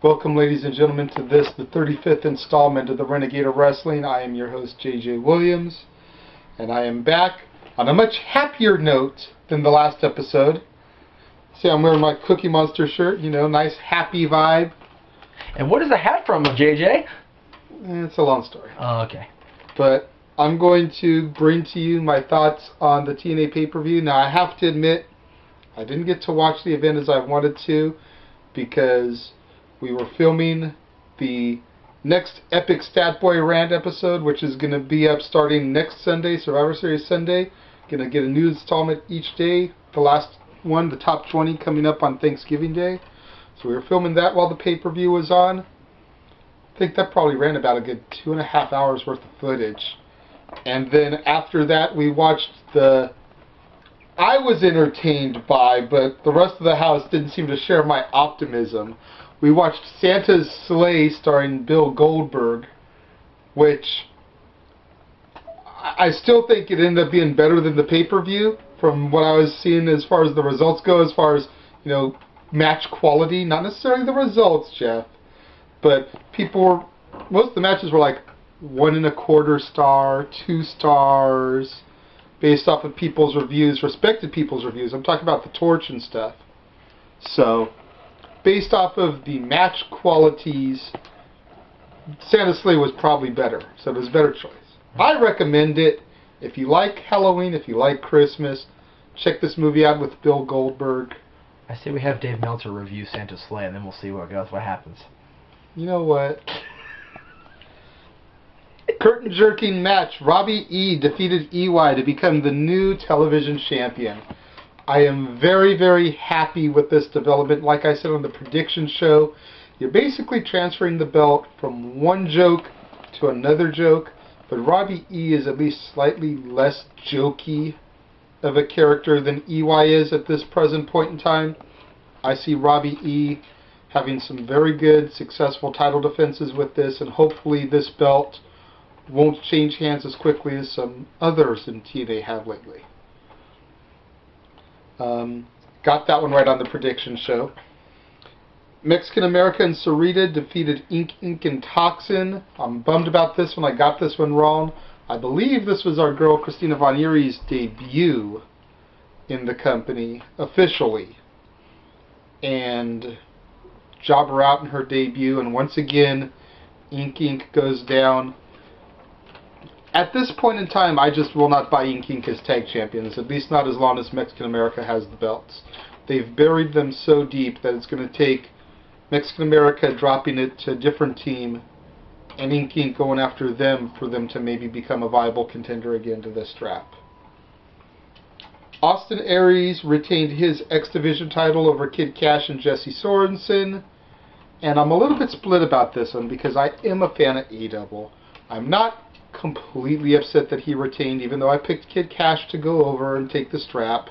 Welcome, ladies and gentlemen, to the 35th installment of the Renegade of Wrestling. I am your host, JJ Williams, and I am back on a much happier note than the last episode. See, I'm wearing my Cookie Monster shirt, nice happy vibe. And what is the hat from, JJ? It's a long story. Oh, okay. But I'm going to bring to you my thoughts on the TNA pay-per-view. Now, I have to admit, I didn't get to watch the event as I wanted to because we were filming the next Epic Stat Boy Rant episode, which is going to be up starting next Sunday, Survivor Series Sunday. Going to get a new installment each day. The last one, the top 20, coming up on Thanksgiving Day. So we were filming that while the pay-per-view was on. I think that probably ran about a good 2.5 hours worth of footage. And then after that, we watched I was entertained by, but the rest of the house didn't seem to share my optimism. We watched Santa's Sleigh starring Bill Goldberg, which I still think it ended up being better than the pay-per-view from what I was seeing as far as the results go, as far as, match quality. Not necessarily the results, Jeff, but most of the matches were like 1.25 star, 2 stars, based off of people's reviews, respected people's reviews. I'm talking about the Torch and stuff. So, based off of the match qualities, Santa's Sleigh was probably better. So it was a better choice. I recommend it. If you like Halloween, if you like Christmas, check this movie out with Bill Goldberg. I say we have Dave Meltzer review Santa's Sleigh, and then we'll see what happens. You know what? Curtain jerking match. Robbie E defeated EY to become the new television champion. I am very, very happy with this development. Like I said on the prediction show, you're basically transferring the belt from one joke to another joke, but Robbie E is at least slightly less jokey of a character than EY is at this present point in time. I see Robbie E having some very good, successful title defenses with this, and hopefully this belt won't change hands as quickly as some others in TNA have lately. Got that one right on the prediction show. Mexican America and Sarita defeated Incan Toxin. I'm bummed about this one. I got this one wrong. I believe this was our girl Christina Von Erie's debut in the company, officially. And job her out in her debut, and once again, Inc. goes down. At this point in time, I just will not buy Inc. as tag champions, at least not as long as Mexican America has the belts. They've buried them so deep that it's going to take Mexican America dropping it to a different team and Inc. going after them for them to maybe become a viable contender again to this strap. Austin Aries retained his X Division title over Kid Cash and Jesse Sorensen, and I'm a little bit split about this one because I am a fan of A-Double. I'm not completely upset that he retained, even though I picked Kid Cash to go over and take the strap.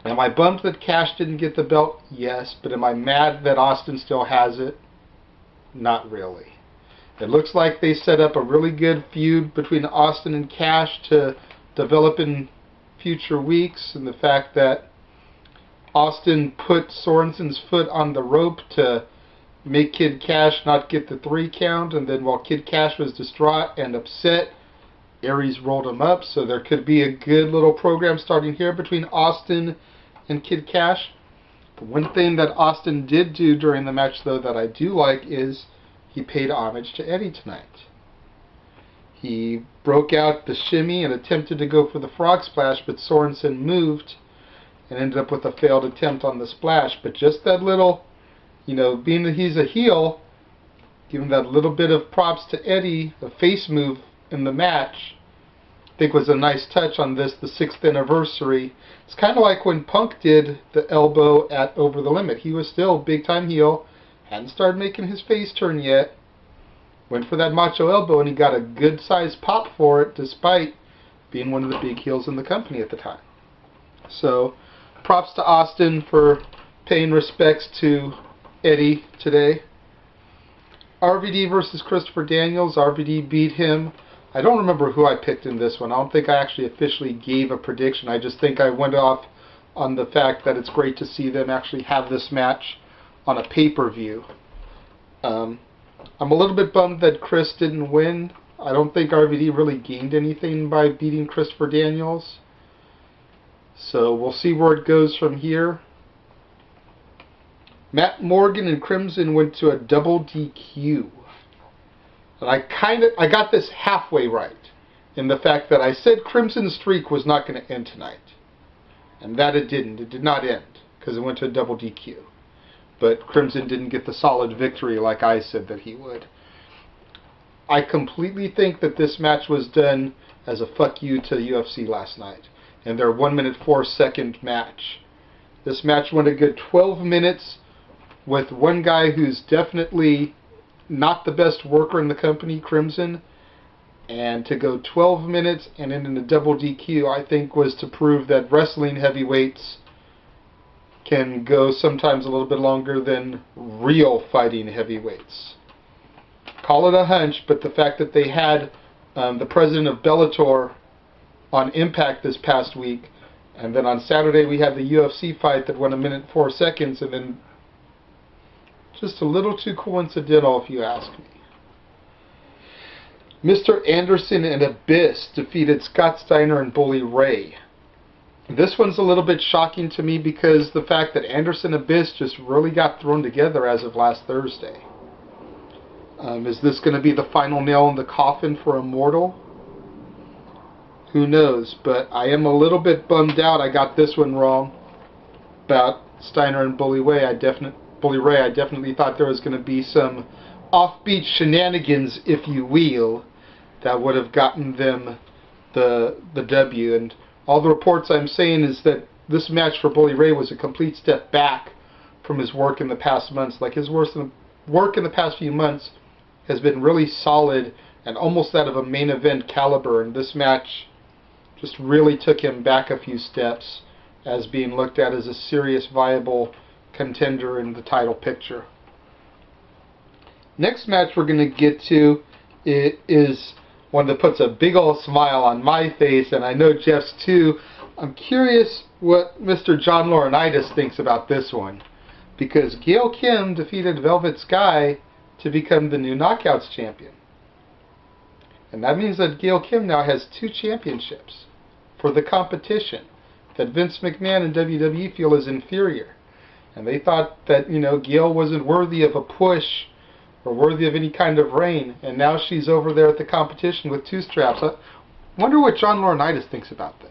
Am I bummed that Cash didn't get the belt? Yes, but am I mad that Austin still has it? Not really. It looks like they set up a really good feud between Austin and Cash to develop in future weeks, and the fact that Austin put Sorensen's foot on the rope to make Kid Cash not get the 3 count, and then while Kid Cash was distraught and upset, Aries rolled him up, so there could be a good little program starting here between Austin and Kid Cash. The one thing that Austin did do during the match, though, that I do like is he paid homage to Eddie tonight. He broke out the shimmy and attempted to go for the frog splash, but Sorensen moved and ended up with a failed attempt on the splash. But just that little, being that he's a heel, giving that little bit of props to Eddie, a face move in the match, I think was a nice touch on the 6th anniversary. It's kind of like when Punk did the elbow at Over the Limit. He was still big time heel, hadn't started making his face turn yet, went for that macho elbow, and he got a good sized pop for it despite being one of the big heels in the company at the time. So props to Austin for paying respects to Eddie today. RVD versus Christopher Daniels. RVD beat him. I don't remember who I picked in this one. I don't think I actually officially gave a prediction. I just think I went off on the fact that it's great to see them actually have this match on a pay-per-view. I'm a little bit bummed that Chris didn't win. I don't think RVD really gained anything by beating Christopher Daniels. So we'll see where it goes from here. Matt Morgan and Crimson went to a double DQ. And I got this halfway right in the fact that I said Crimson's streak was not going to end tonight. And that it didn't. It did not end because it went to a double DQ. But Crimson didn't get the solid victory like I said that he would. I completely think that this match was done as a fuck you to the UFC last night in their 1 minute 4 second match. This match went a good 12 minutes with one guy who's definitely not the best worker in the company, Crimson, and to go 12 minutes and then in a double DQ, I think was to prove that wrestling heavyweights can go sometimes a little bit longer than real fighting heavyweights. Call it a hunch, but the fact that they had the president of Bellator on Impact this past week, and then on Saturday we had the UFC fight that went 1 minute 4 seconds, and then just a little too coincidental if you ask me. Mr. Anderson and Abyss defeated Scott Steiner and Bully Ray. This one's a little bit shocking to me because the fact that Anderson and Abyss just really got thrown together as of last Thursday. Is this going to be the final nail in the coffin for Immortal? Who knows, but I am a little bit bummed out I got this one wrong about Steiner and Bully Ray. I definitely thought there was going to be some offbeat shenanigans, if you will, that would have gotten them the W. And all the reports I'm saying is that this match for Bully Ray was a complete step back from his work in the past months. Like his work in the past few months has been really solid and almost that of a main event caliber, and this match just really took him back a few steps as being looked at as a serious, viable contender in the title picture. Next match we're going to get to is one that puts a big old smile on my face, and I know Jeff's too. I'm curious what Mr. John Laurinaitis thinks about this one, because Gail Kim defeated Velvet Sky to become the new Knockouts champion. And that means that Gail Kim now has 2 championships for the competition that Vince McMahon and WWE feel is inferior. And they thought that, Gail wasn't worthy of a push or worthy of any kind of reign. And now she's over there at the competition with 2 straps. I wonder what John Laurinaitis thinks about this.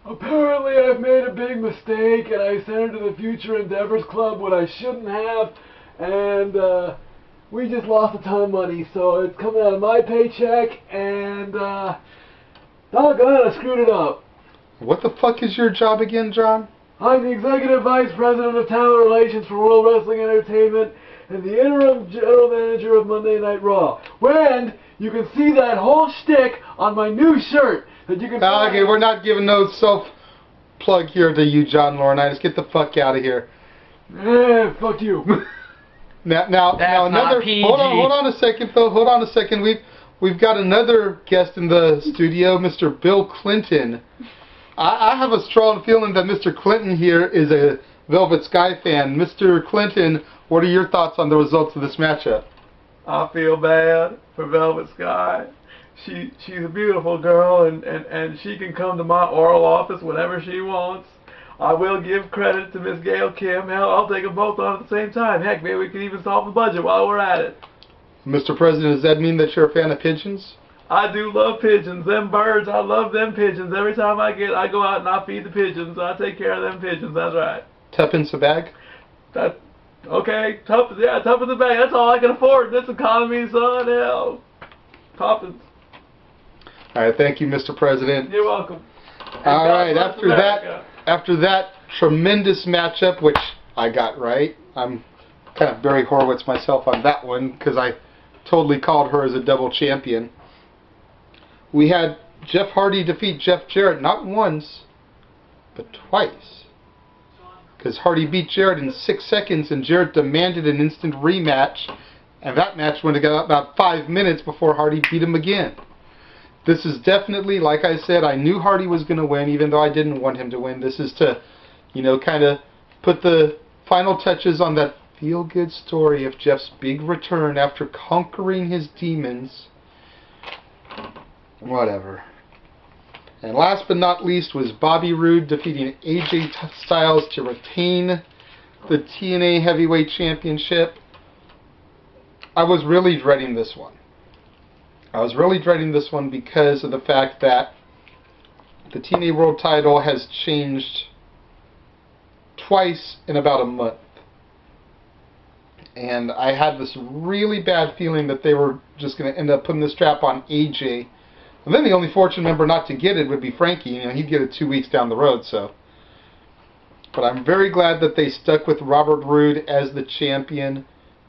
Apparently I've made a big mistake and I sent her to the Future Endeavors Club when I shouldn't have. And we just lost a ton of money. So it's coming out of my paycheck and doggone, I screwed it up. What the fuck is your job again, John? I'm the Executive Vice President of Talent Relations for World Wrestling Entertainment and the Interim General Manager of Monday Night Raw. And you can see that whole shtick on my new shirt that you can find. Okay, we're not giving no self-plug here to you, John Laurinaitis. Get the fuck out of here. Fuck you. Now another. Hold on a second, though. Hold on a second. We've got another guest in the studio, Mr. Bill Clinton. I have a strong feeling that Mr. Clinton here is a Velvet Sky fan. Mr. Clinton, what are your thoughts on the results of this matchup? I feel bad for Velvet Sky. She's a beautiful girl, and she can come to my oral office whenever she wants. I will give credit to Miss Gail Kim. Hell, I'll take them both on at the same time. Heck, maybe we can even solve the budget while we're at it. Mr. President, does that mean that you're a fan of pigeons? I do love pigeons. Them birds, I love them pigeons. Every time I go out and I feed the pigeons. I take care of them pigeons. That's right. Tuppence a bag? Okay. Tuppence a bag. That's all I can afford in this economy, son. Hell. Tuppence. All right. Thank you, Mr. President. You're welcome. All right. After that tremendous matchup, which I got right, I'm kind of Barry Horowitz myself on that one because I totally called her as a double champion. We had Jeff Hardy defeat Jeff Jarrett not once, but twice. Because Hardy beat Jarrett in 6 seconds and Jarrett demanded an instant rematch. And that match went about 5 minutes before Hardy beat him again. This is definitely, like I said, I knew Hardy was going to win even though I didn't want him to win. This is to, kind of put the final touches on that feel-good story of Jeff's big return after conquering his demons. Whatever. And last but not least was Bobby Roode defeating AJ Styles to retain the TNA Heavyweight Championship. I was really dreading this one. I was really dreading this one because of the fact that the TNA World title has changed twice in about a month. And I had this really bad feeling that they were just going to end up putting the strap on AJ. And then the only fortunate member not to get it would be Frankie. You know, he'd get it 2 weeks down the road, so. But I'm very glad that they stuck with Robert Roode as the champion.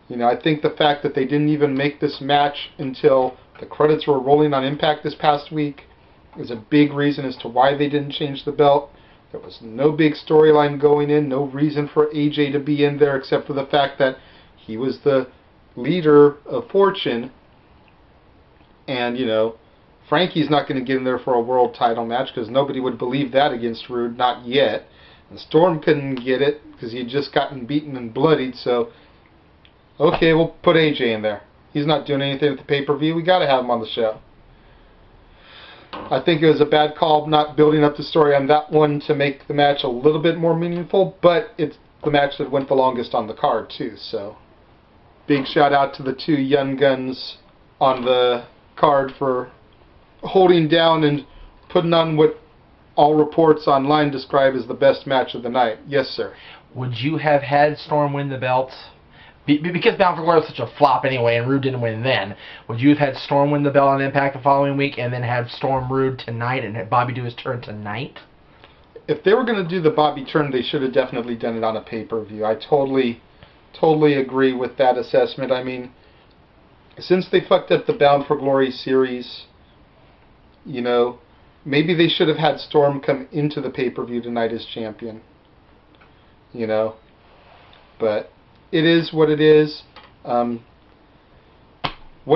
You know, I think the fact that they didn't even make this match until the credits were rolling on Impact this past week is a big reason as to why they didn't change the belt. There was no big storyline going in, no reason for AJ to be in there except for the fact that he was the leader of Fortune. And, you know, Frankie's not going to get in there for a world title match because nobody would believe that against Roode, not yet. And Storm couldn't get it because he had just gotten beaten and bloodied, so okay, we'll put AJ in there. He's not doing anything at the pay-per-view. We got to have him on the show. I think it was a bad call not building up the story on that one to make the match a little bit more meaningful, but it's the match that went the longest on the card too, so big shout out to the two young guns on the card for holding down and putting on what all reports online describe as the best match of the night. Yes, sir. Would you have had Storm win the belt? Because Bound for Glory was such a flop anyway, and Roode didn't win then, would you have had Storm win the belt on Impact the following week, and then have Storm Roode tonight, and have Bobby do his turn tonight? If they were going to do the Bobby turn, they should have definitely done it on a pay-per-view. I totally agree with that assessment. I mean, since they fucked up the Bound for Glory series, you know, maybe they should have had Storm come into the pay-per-view tonight as champion. You know, but it is what it is. What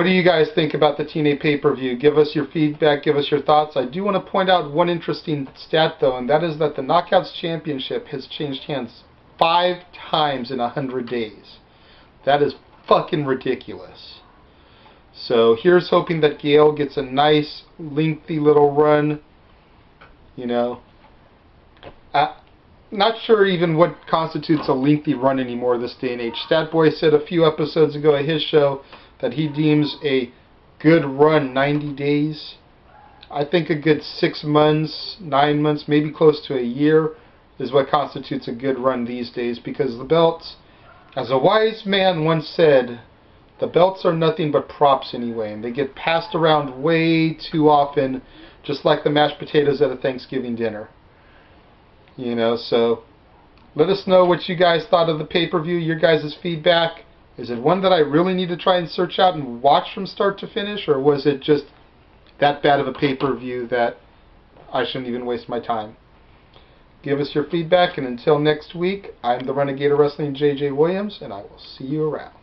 do you guys think about the TNA pay-per-view? Give us your feedback. Give us your thoughts. I do want to point out one interesting stat, though, and that is that the Knockouts Championship has changed hands 5 times in 100 days. That is fucking ridiculous. So here's hoping that Gail gets a nice, lengthy little run. You know, not sure even what constitutes a lengthy run anymore this day and age. Statboy said a few episodes ago at his show that he deems a good run 90 days. I think a good 6 months, 9 months, maybe close to a year is what constitutes a good run these days, because the belts, as a wise man once said, the belts are nothing but props anyway, and they get passed around way too often, just like the mashed potatoes at a Thanksgiving dinner. You know, so let us know what you guys thought of the pay-per-view, your guys' feedback. Is it one that I really need to try and search out and watch from start to finish, or was it just that bad of a pay-per-view that I shouldn't even waste my time? Give us your feedback, and until next week, I'm the Renegade of Wrestling, J.J. Williams, and I will see you around.